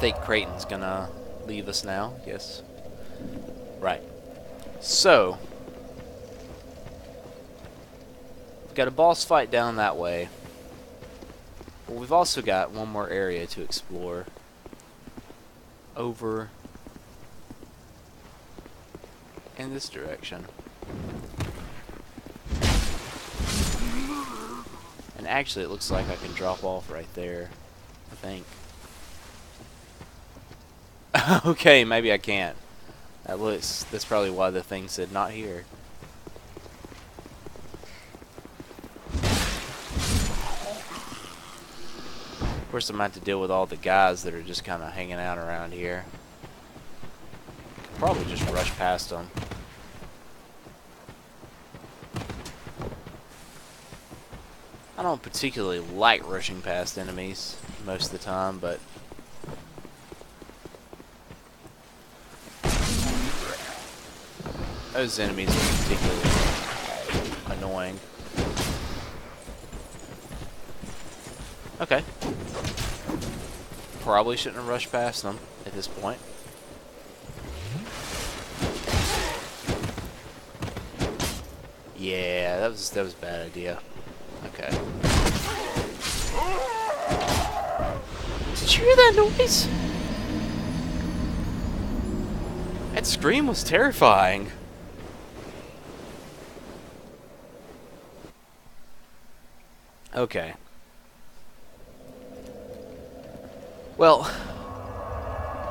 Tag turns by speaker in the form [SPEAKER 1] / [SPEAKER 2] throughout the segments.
[SPEAKER 1] think Creighton's gonna leave us now. Yes. Right. So, we've got a boss fight down that way. But we've also got one more area to explore. Over in this direction. And actually, it looks like I can drop off right there. I think. Okay, maybe I can't. That's probably why the thing said not here. Of course, I'm going to have to deal with all the guys that are just kind of hanging out around here. Probably just rush past them. I don't particularly like rushing past enemies most of the time, but those enemies are particularly annoying. Okay. Probably shouldn't have rushed past them at this point. Yeah, that was a bad idea. Okay. Did you hear that noise? That scream was terrifying. Okay. Well,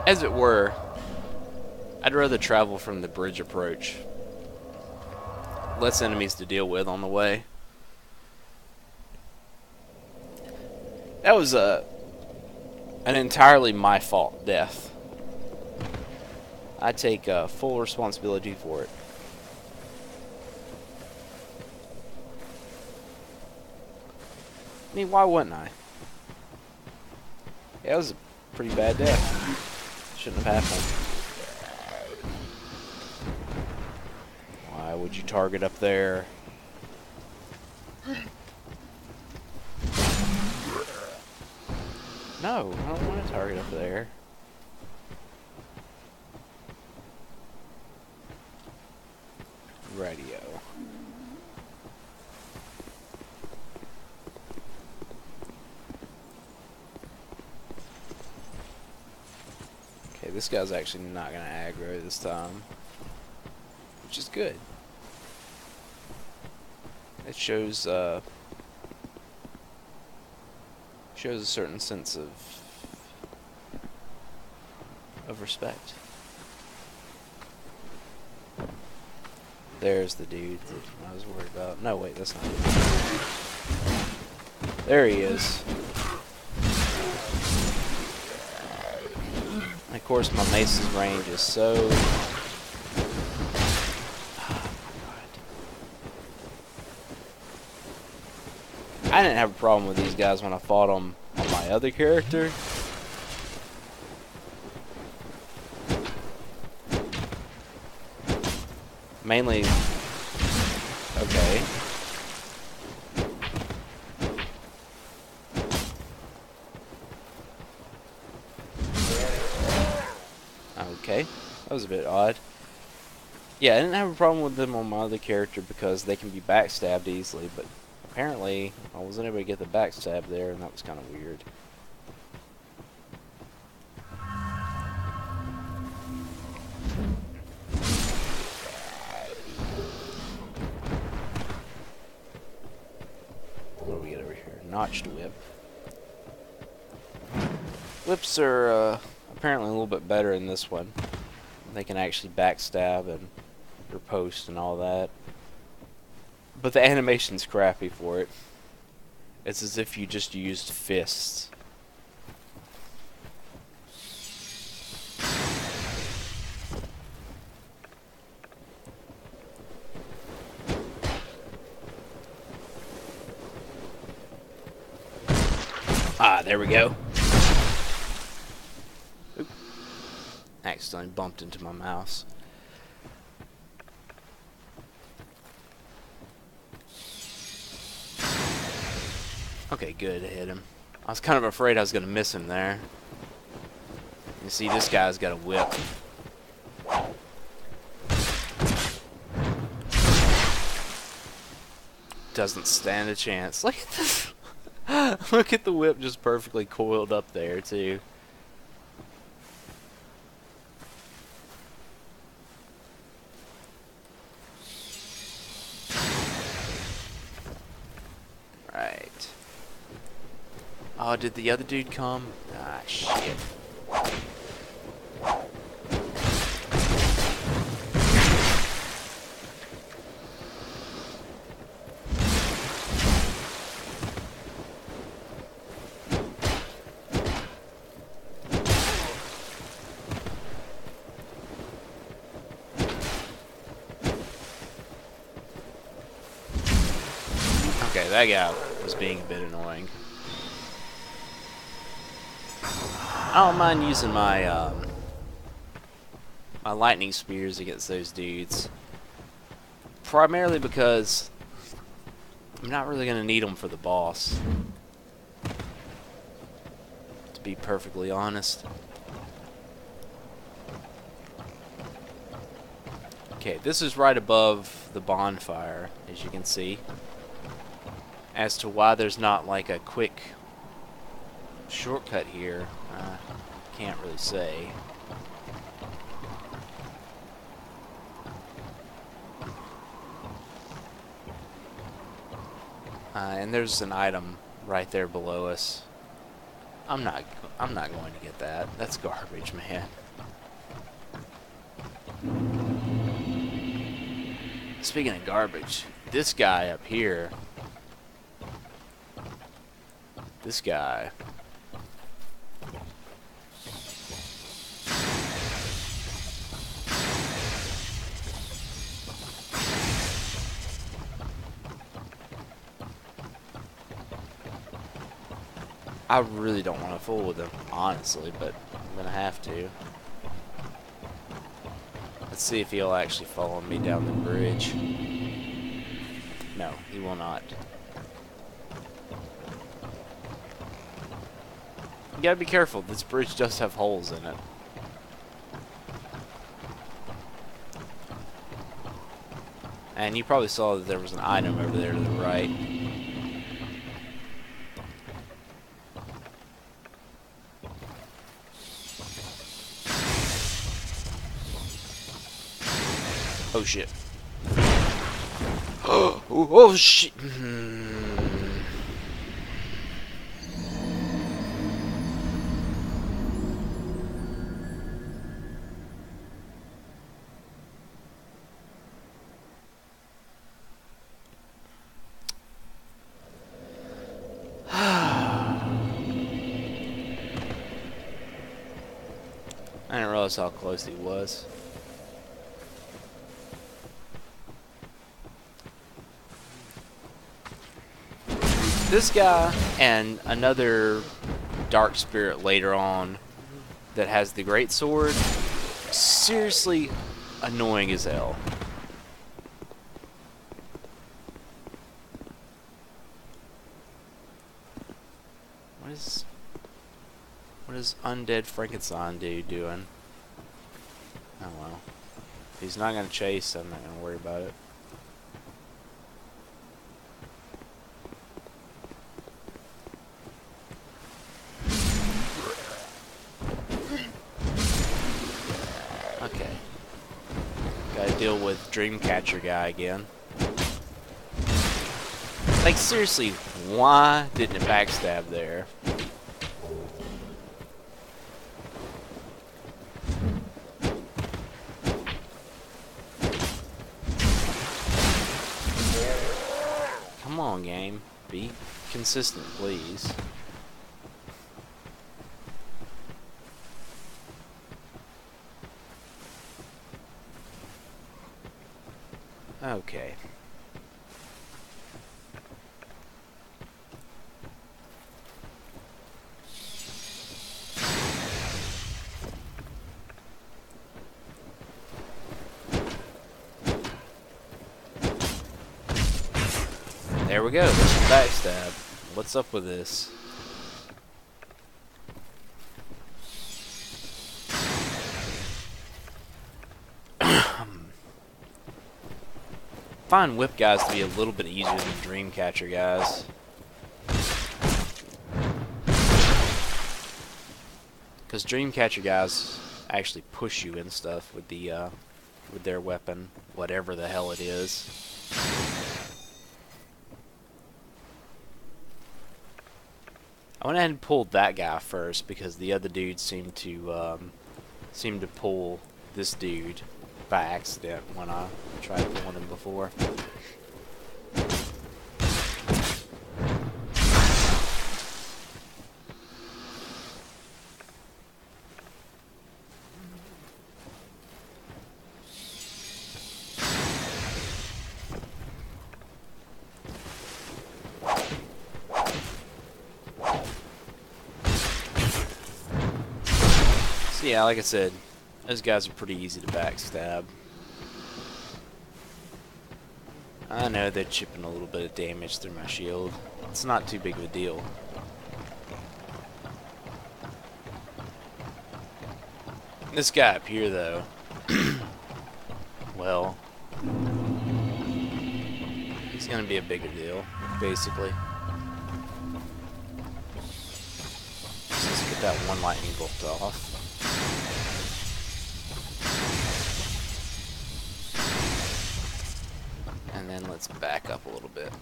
[SPEAKER 1] as it were, I'd rather travel from the bridge approach. Less enemies to deal with on the way. That was an entirely my fault death. I take full responsibility for it. I mean, why wouldn't I? Yeah, it was a pretty bad death. Shouldn't have happened. Why would you target up there? No, I don't want to target up there. Radio. Okay, this guy's actually not going to aggro this time, which is good. It shows a certain sense of respect. There's the dude that I was worried about. No, wait, that's not it. There he is. And of course, my mace's range is so... Oh, God. I didn't have a problem with these guys when I fought them on my other character. Mainly, okay. Okay, that was a bit odd. Yeah, I didn't have a problem with them on my other character because they can be backstabbed easily, but apparently I wasn't able to get the backstab there, and that was kind of weird. What do we get over here? Notched whip. Whips are apparently a little bit better in this one. They can actually backstab and riposte and all that. But the animation's crappy for it. It's as if you just used fists. Ah, there we go. Oop. Accidentally bumped into my mouse. Okay, good, I hit him. I was kind of afraid I was going to miss him there. You see, this guy's got a whip. Doesn't stand a chance. Look at this. Look at the whip just perfectly coiled up there, too. Right. Oh, did the other dude come? Ah, shit. Okay, that guy was being a bit annoying. I don't mind using my my lightning spears against those dudes. Primarily because I'm not really going to need them for the boss. To be perfectly honest. Okay, this is right above the bonfire, as you can see. As to why there's not like a quick shortcut here, can't really say. And there's an item right there below us. I'm not going to get that. That's garbage, man. Speaking of garbage, this guy up here. This guy. I really don't want to fool with him, honestly, but I'm going to have to. Let's see if he'll actually follow me down the bridge. No, he will not. You gotta be careful, this bridge does have holes in it. And you probably saw that there was an item over there to the right. Oh shit. Oh shit. I didn't realize how close he was. This guy and another dark spirit later on that has the great sword, seriously annoying as hell. What is undead Frankenstein dude doing? Oh well. If he's not gonna chase, I'm not gonna worry about it. Okay. Gotta deal with Dreamcatcher guy again. Like seriously, why didn't it backstab there? Come on, game. Be consistent, please. Okay. There we go, there's the backstab. What's up with this? find whip guys to be a little bit easier than Dreamcatcher guys. Because Dreamcatcher guys actually push you and stuff with the with their weapon, whatever the hell it is. I went ahead and pulled that guy first because the other dude seemed to pull this dude by accident when I tried pulling him before. So yeah, like I said, those guys are pretty easy to backstab. I know they're chipping a little bit of damage through my shield. It's not too big of a deal. This guy up here, though, well, he's gonna be a bigger deal, basically. Let's get that one lightning bolt off. And then let's back up a little bit.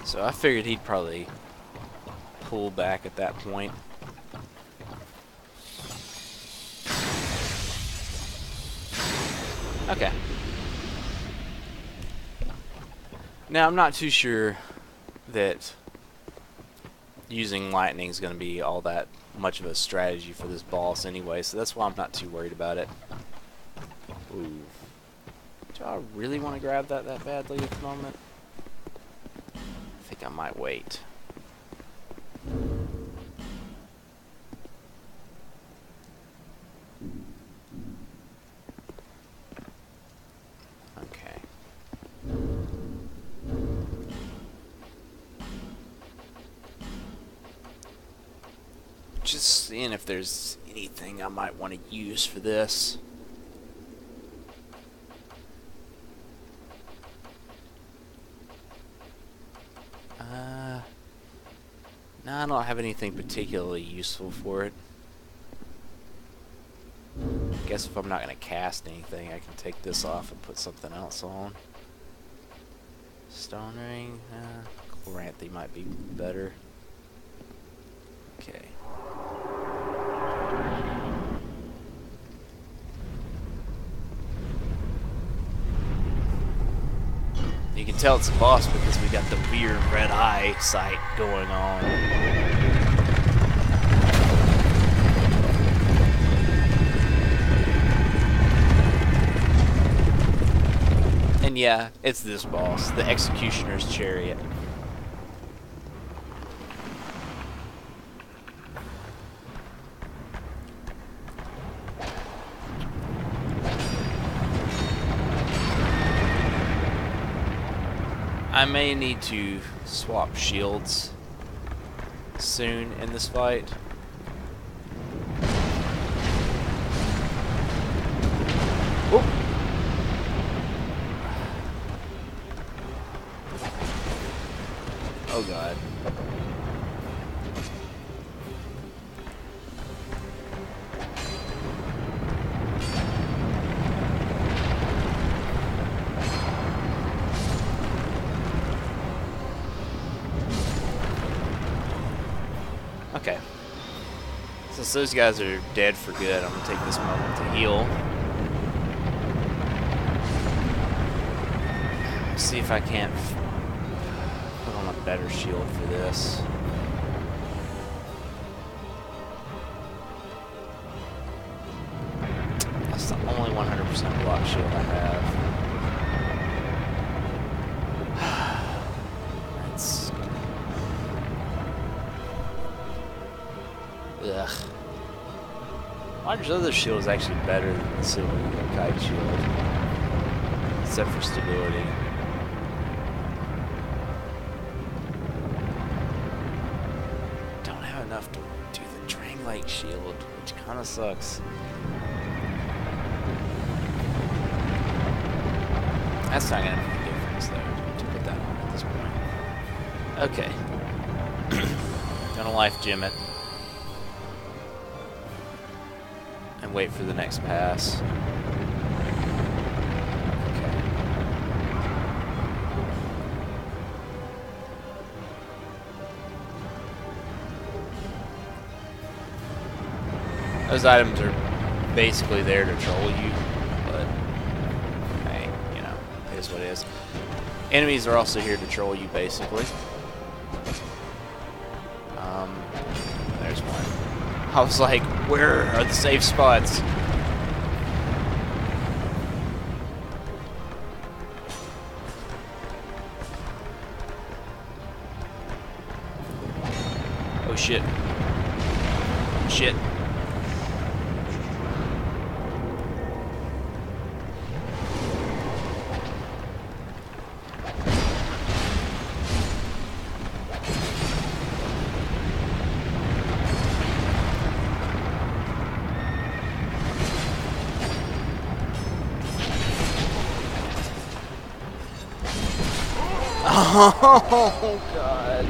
[SPEAKER 1] So I figured he'd probably pull back at that point. Okay. Now I'm not too sure that using lightning is going to be all that much of a strategy for this boss anyway, so that's why I'm not too worried about it. Ooh. Do I really want to grab that badly at the moment? I think I might wait. Just seeing if there's anything I might want to use for this. No, I don't have anything particularly useful for it. I guess if I'm not going to cast anything, I can take this off and put something else on. Stone ring, Chloranthy might be better. Okay. You can tell it's a boss because we got the weird red eye sight going on. And yeah, it's this boss, the Executioner's Chariot. I may need to swap shields soon in this fight. Whoop. Oh god. Okay. Since those guys are dead for good, I'm going to take this moment to heal. See if I can't put on a better shield for this. That's the only 100% block shield I have. Ugh. Roger's other shield is actually better than the silver kite shield, except for stability. Don't have enough to do the Drain Lake shield, which kind of sucks. That's not gonna make a difference though to put that on at this point. Okay. Gonna life gem it. And wait for the next pass. Okay. Those items are basically there to troll you, but hey, you know, it is what it is. Enemies are also here to troll you, basically. There's one. I was like, where are the safe spots? Oh shit. Shit. Oh, God.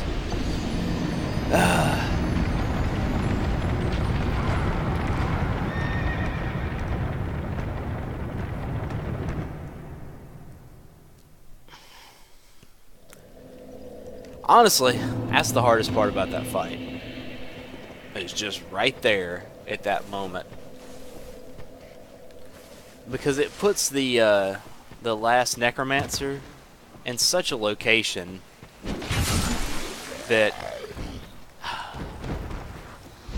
[SPEAKER 1] Honestly, that's the hardest part about that fight. It's just right there at that moment. Because it puts the last Necromancer in such a location that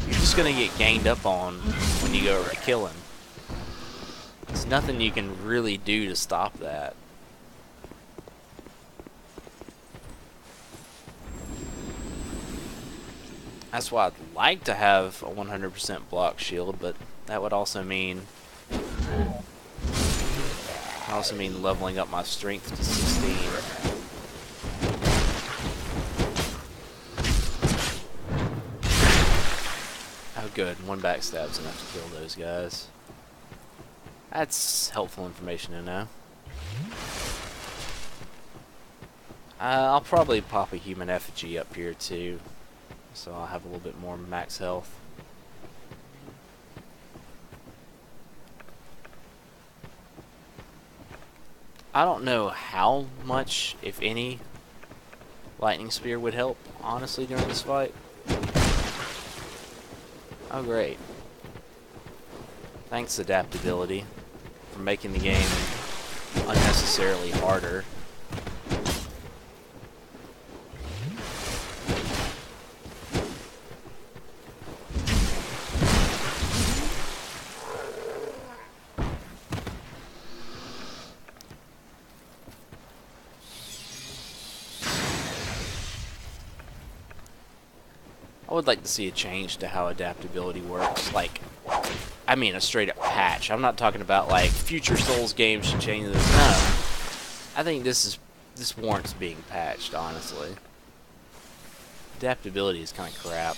[SPEAKER 1] you're just gonna get ganged up on when you go over to kill him. There's nothing you can really do to stop that. That's why I'd like to have a 100% block shield, but that would also mean leveling up my strength to 16. Oh good, one backstab's enough to kill those guys. That's helpful information to know. I'll probably pop a human effigy up here too, so I'll have a little bit more max health. I don't know how much, if any, Lightning Spear would help, honestly, during this fight. Oh, great. Thanks, adaptability, for making the game unnecessarily harder. I would like to see a change to how adaptability works. Like, I mean a straight up patch. I'm not talking about like future Souls games should change this. No. I think this warrants being patched, honestly. Adaptability is kind of crap.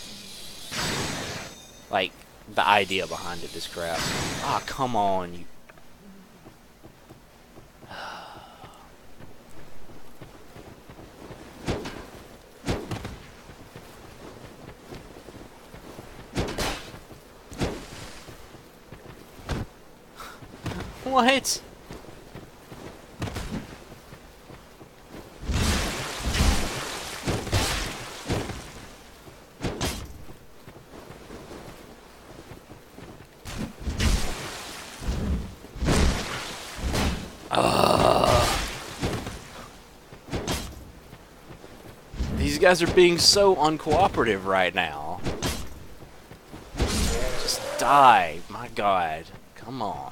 [SPEAKER 1] Like, the idea behind it is crap. Ah, come on, you. What? These guys are being so uncooperative right now. Just die, my God. Come on.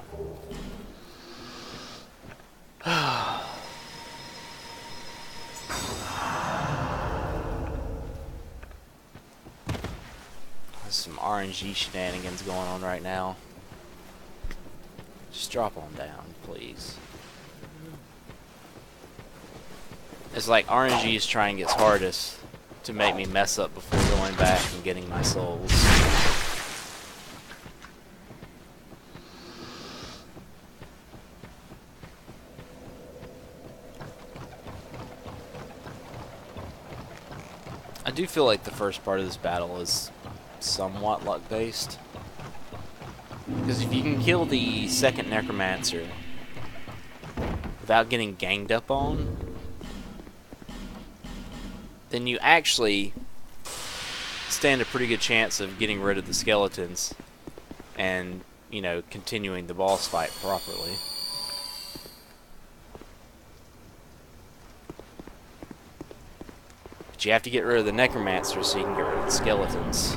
[SPEAKER 1] There's some RNG shenanigans going on right now. Just drop on down, please. It's like RNG is trying its hardest to make me mess up before going back and getting my souls. I do feel like the first part of this battle is somewhat luck-based. Because if you can kill the second Necromancer without getting ganged up on, then you actually stand a pretty good chance of getting rid of the skeletons and, you know, continuing the boss fight properly. But you have to get rid of the Necromancer so you can get rid of the skeletons.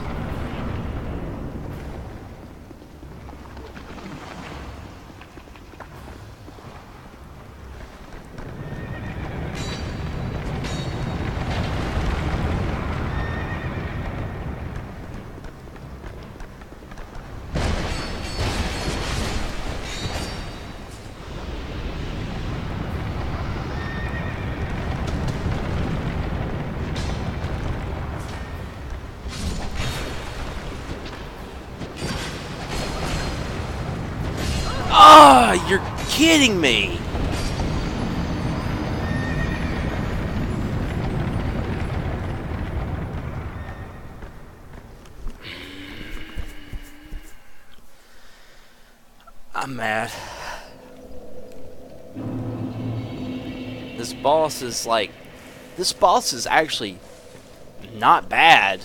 [SPEAKER 1] Ah, oh, you're kidding me! I'm mad. This boss is actually not bad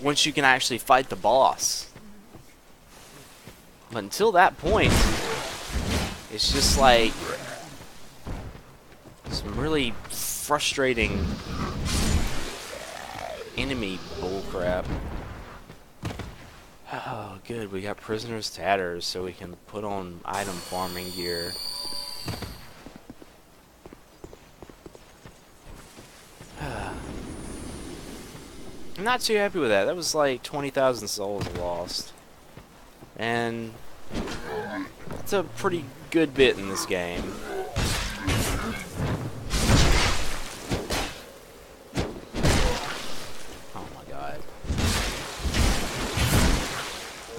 [SPEAKER 1] once you can actually fight the boss. But until that point, it's just like some really frustrating enemy bullcrap. Oh, good. We got Prisoner's Tatters, so we can put on item farming gear. I'm not too happy with that. That was like 20,000 souls lost. And that's a pretty good bit in this game. Oh my god.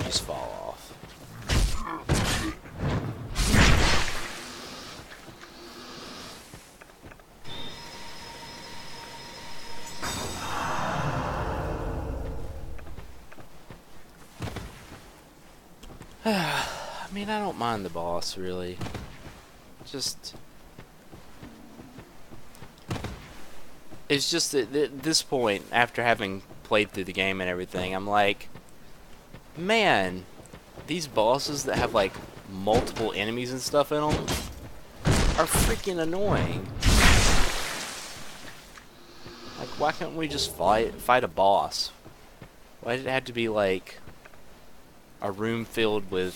[SPEAKER 1] Just fall off. I mean, I don't mind the boss, really. Just... It's just that at this point, after having played through the game and everything, I'm like, man, these bosses that have, like, multiple enemies and stuff in them are freaking annoying. Like, why can't we just fight a boss? Why did it have to be, like, a room filled with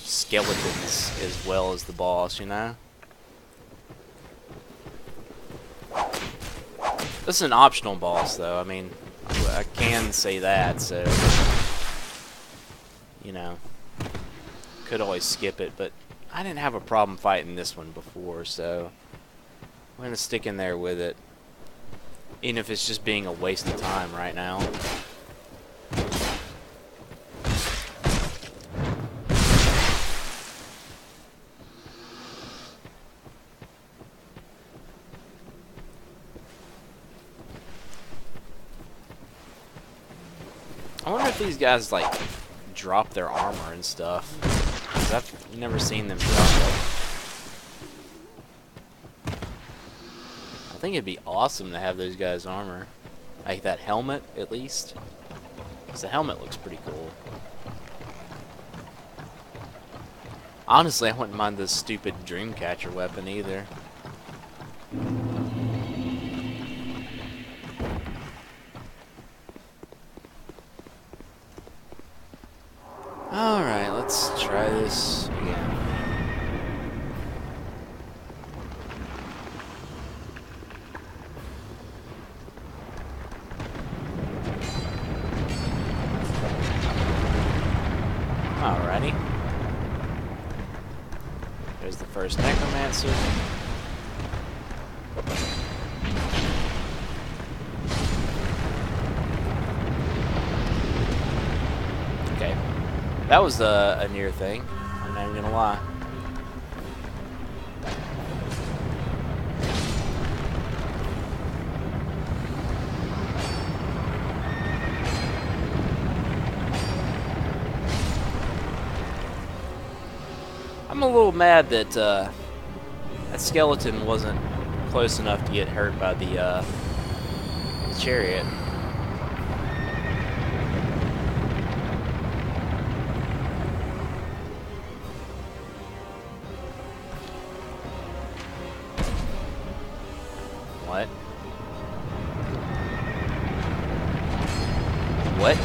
[SPEAKER 1] skeletons as well as the boss, you know? This is an optional boss, though. I mean, I can say that, so... You know, could always skip it, but I didn't have a problem fighting this one before, so I'm gonna stick in there with it, even if it's just being a waste of time right now. I wonder if these guys, like, drop their armor and stuff. 'Cause I've never seen them drop it. I think it'd be awesome to have those guys' armor. Like that helmet, at least. Because the helmet looks pretty cool. Honestly, I wouldn't mind this stupid Dreamcatcher weapon either. Alright, let's try this again. Alrighty. first necromancer. Okay, that was a near thing. I'm not even gonna lie. I'm a little mad that that skeleton wasn't close enough to get hurt by the chariot. What? What?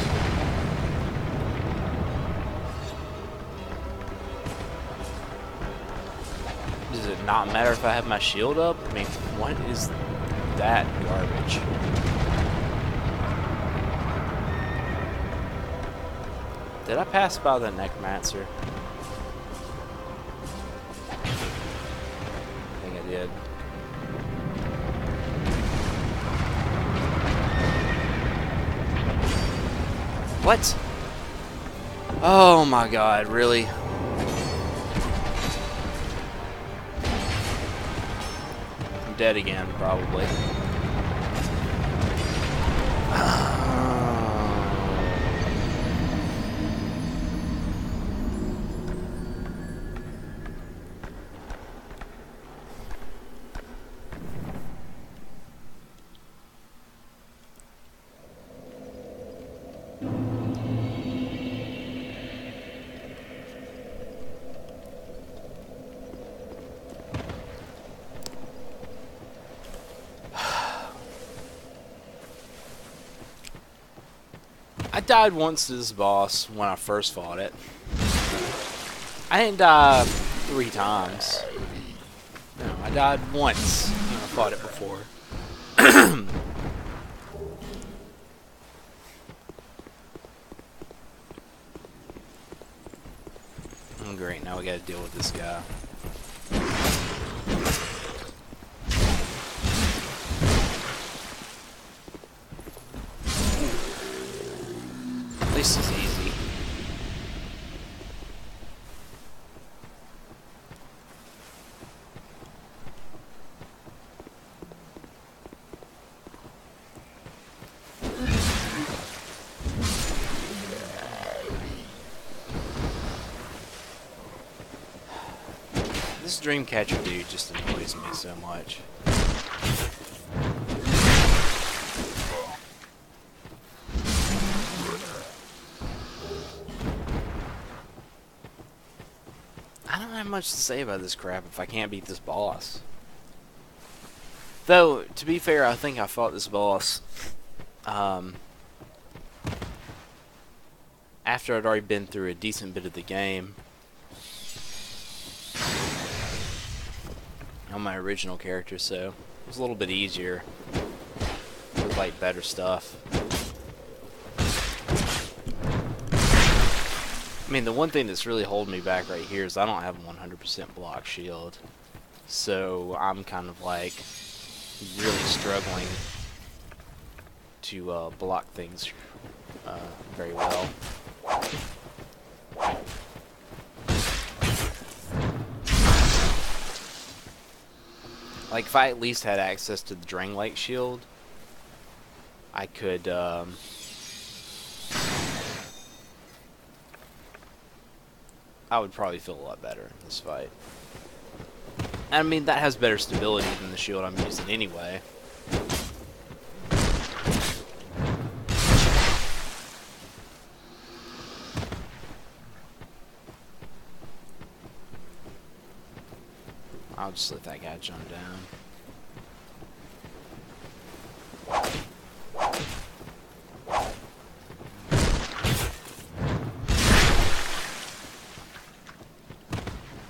[SPEAKER 1] Does it not matter if I have my shield up? I mean, what is that garbage? Did I pass by the necromancer? I think I did. What? Oh my god, really? I'm dead again, probably. I died once to this boss when I first fought it. I didn't die 3 times. No, I died once when I fought it before. Oh, great, now we gotta deal with this guy. At least it's easy. This Dreamcatcher dude just annoys me so much. I don't have much to say about this crap if I can't beat this boss. Though, to be fair, I think I fought this boss after I'd already been through a decent bit of the game on my original character, so it was a little bit easier with like better stuff. I mean, the one thing that's really holding me back right here is I don't have a 100% block shield, so I'm kind of like really struggling to block things very well. Like, if I at least had access to the Drain Lake shield, I could I would probably feel a lot better in this fight. I mean, that has better stability than the shield I'm using anyway. I'll just let that guy jump down.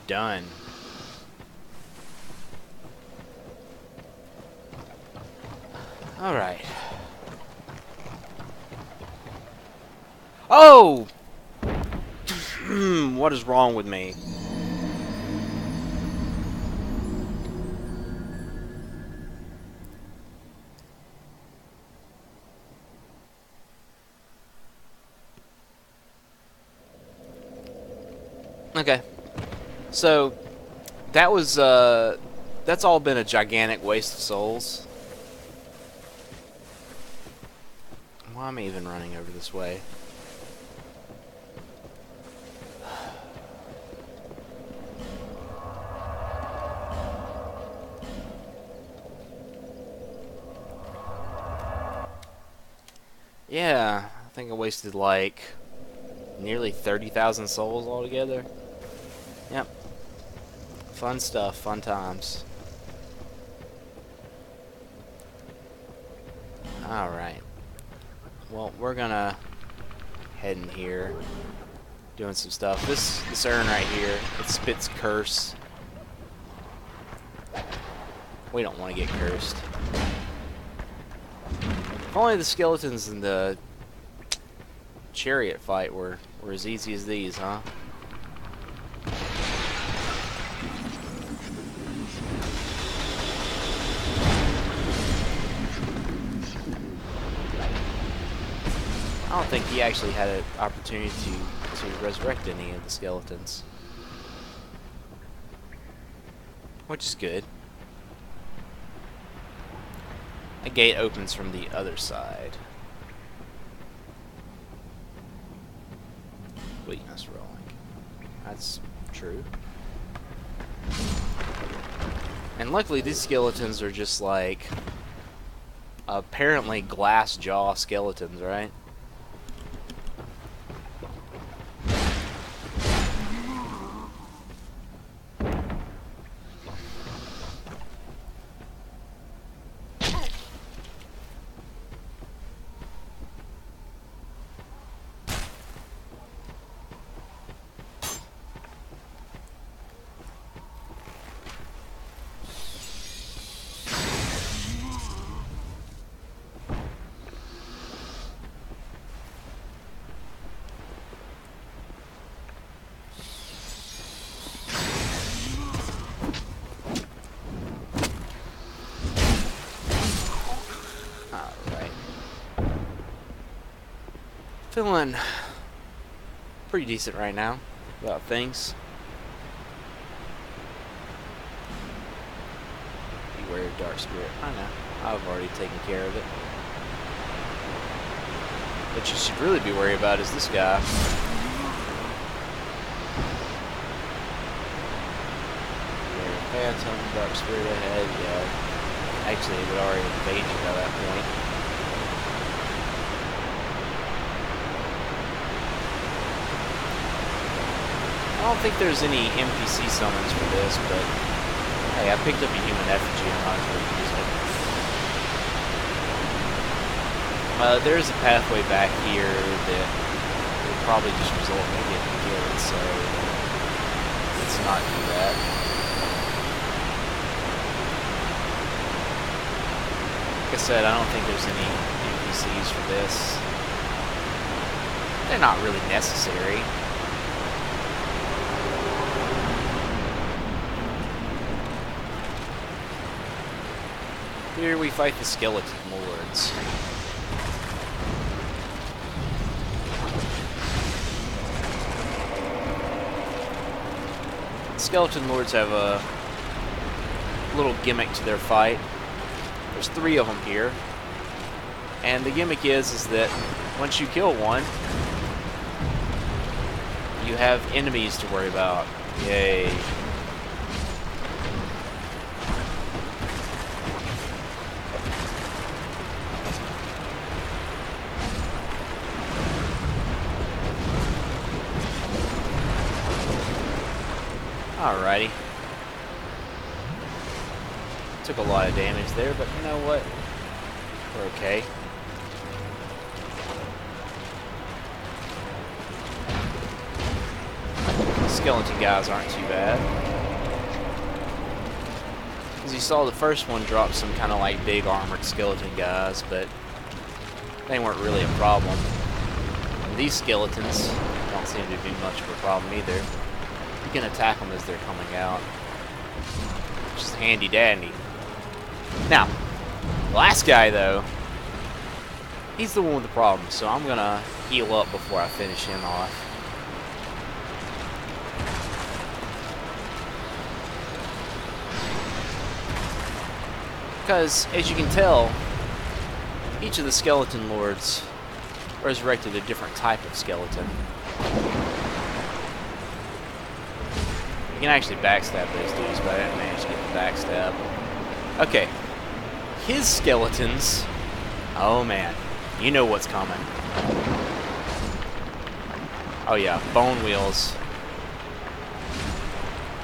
[SPEAKER 1] Done. Alright. Oh! What is wrong with me? Okay. So, that was, that's all been a gigantic waste of souls. Why am I even running over this way? Yeah, I think I wasted like nearly 30,000 souls altogether. Yep. Fun stuff, fun times. Alright. Well, we're gonna head in here, doing some stuff. This urn right here, it spits curse. We don't want to get cursed. If only the skeletons in the chariot fight were as easy as these, huh? I don't think he actually had an opportunity to resurrect any of the skeletons. Which is good. A gate opens from the other side. Weakness rolling. That's true. And luckily these skeletons are just like apparently glass jaw skeletons, right? Feeling pretty decent right now about things. Beware of dark spirit. I know. I've already taken care of it. What you should really be worried about is this guy. Beware of phantom, dark spirit ahead. Yeah. Actually, it would already invade you by that point. I don't think there's any NPC summons for this, but hey, I picked up a human effigy. I might as well use it. There's a pathway back here that will probably just result in me getting killed, so let's not do that. Like I said, I don't think there's any NPCs for this. They're not really necessary. Here we fight the skeleton lords. The skeleton lords have a little gimmick to their fight. There's 3 of them here. And the gimmick is that once you kill one, you have enemies to worry about. Yay. Alrighty. Took a lot of damage there, but you know what? We're okay. Skeleton guys aren't too bad. As you saw, the first one dropped some kind of like big armored skeleton guys, but they weren't really a problem. And these skeletons don't seem to be much of a problem either. You can attack them as they're coming out, which is handy dandy. Now, the last guy though, he's the one with the problem, so I'm gonna heal up before I finish him off. Because, as you can tell, each of the skeleton lords resurrected a different type of skeleton. You can actually backstab those dudes, but I didn't manage to get the backstab. Okay. His skeletons... Oh man. You know what's coming. Oh yeah, bone wheels.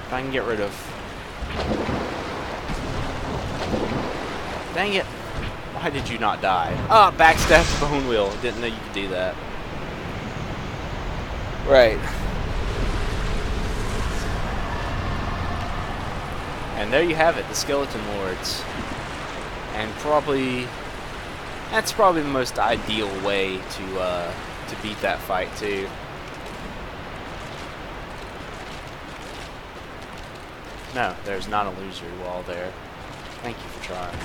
[SPEAKER 1] If I can get rid of... Dang it. Why did you not die? Ah, backstab the bone wheel. Didn't know you could do that. Right. And there you have it, the skeleton lords. And probably... That's probably the most ideal way to beat that fight, too. No, there's not a illusory wall there. Thank you for trying.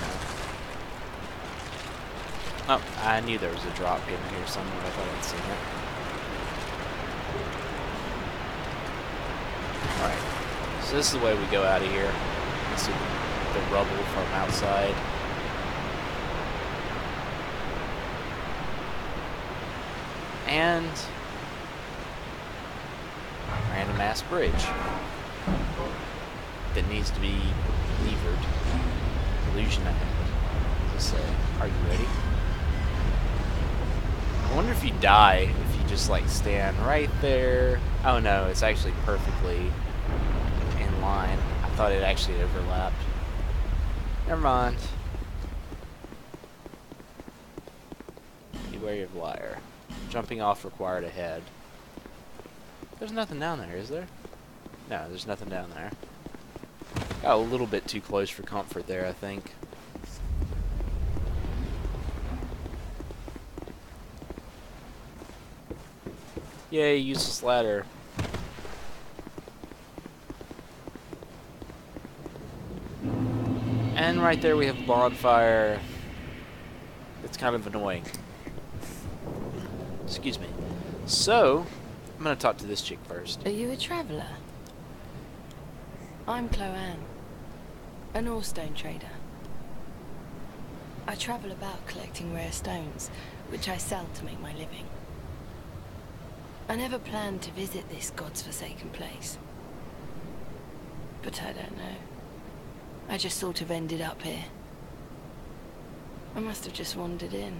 [SPEAKER 1] Oh, I knew there was a drop in here somewhere. I thought I'd seen it. Alright. So this is the way we go out of here. Let's see the rubble from outside. And random ass bridge that needs to be levered. Illusion ahead. Just say, are you ready? I wonder if you die if you just like stand right there. Oh no, it's actually perfectly in line. I thought it actually overlapped. Never mind. Beware of wire. Jumping off required ahead. There's nothing down there, is there? No, there's nothing down there. Got a little bit too close for comfort there, I think. Yay, useless ladder. And right there we have a bonfire. It's kind of annoying. Excuse me. So, I'm gonna talk to this chick first.
[SPEAKER 2] Are you a traveller? I'm Chloanne, an ore stone trader. I travel about collecting rare stones, which I sell to make my living. I never planned to visit this God's forsaken place. But I don't know. I just sort of ended up here. I must have just wandered in.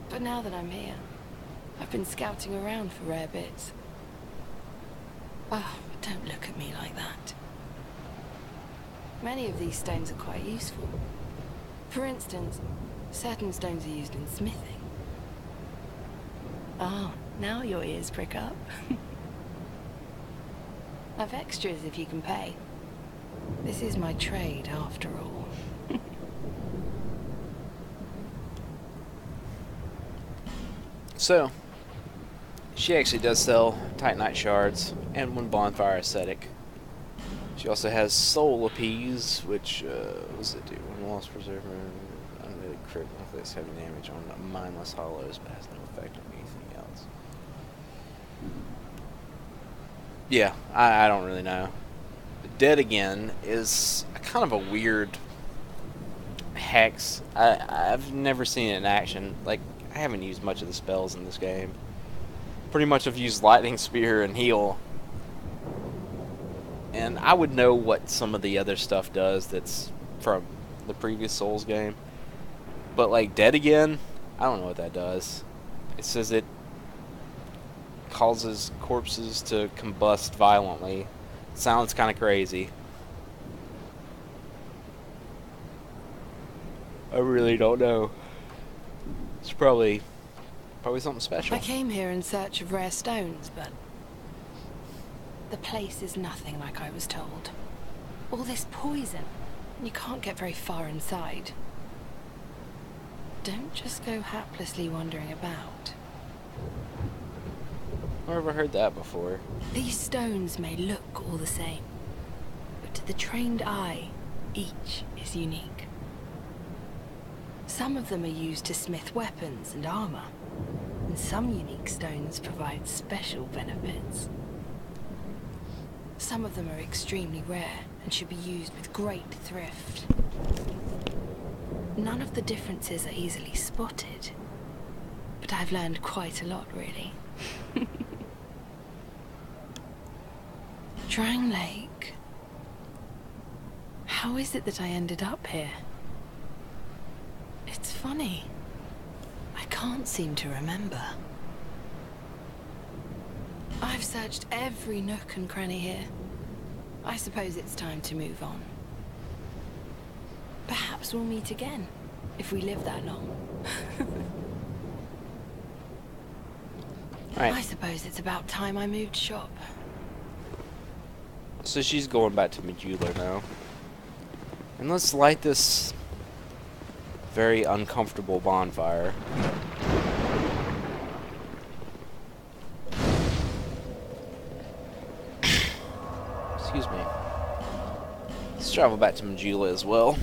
[SPEAKER 2] But now that I'm here, I've been scouting around for rare bits. Oh, don't look at me like that. Many of these stones are quite useful. For instance, certain stones are used in smithing. Oh, now your ears prick up. I've extras if you can pay. This is my trade, after all.
[SPEAKER 1] So, she actually does sell Titanite shards and one bonfire aesthetic. She also has soul appease, which, what does it do? When lost preserver, unlimited crit inflicts heavy damage on mindless hollows, but has no effect on anything else. Yeah, I don't really know. Dead Again is kind of a weird hex. I've never seen it in action. Like, I haven't used much of the spells in this game. Pretty much I've used Lightning Spear and Heal. And I would know what some of the other stuff does that's from the previous Souls game. But like Dead Again, I don't know what that does. It says it causes corpses to combust violently. Sounds kind of crazy. I really don't know. It's probably something special.
[SPEAKER 2] I came here in search of rare stones, but the place is nothing like I was told. All this poison, and you can't get very far inside. Don't just go haplessly wandering about.
[SPEAKER 1] I've never heard that before.
[SPEAKER 2] These stones may look all the same, but to the trained eye, each is unique. Some of them are used to smith weapons and armor, and some unique stones provide special benefits. Some of them are extremely rare and should be used with great thrift. None of the differences are easily spotted, but I've learned quite a lot, really. Drang Lake. How is it that I ended up here? It's funny. I can't seem to remember. I've searched every nook and cranny here. I suppose it's time to move on. Perhaps we'll meet again, if we live that long.
[SPEAKER 1] Alright,
[SPEAKER 2] I suppose it's about time I moved shop.
[SPEAKER 1] so she's going back to Majula now. And let's light this very uncomfortable bonfire. Excuse me. Let's travel back to Majula as well.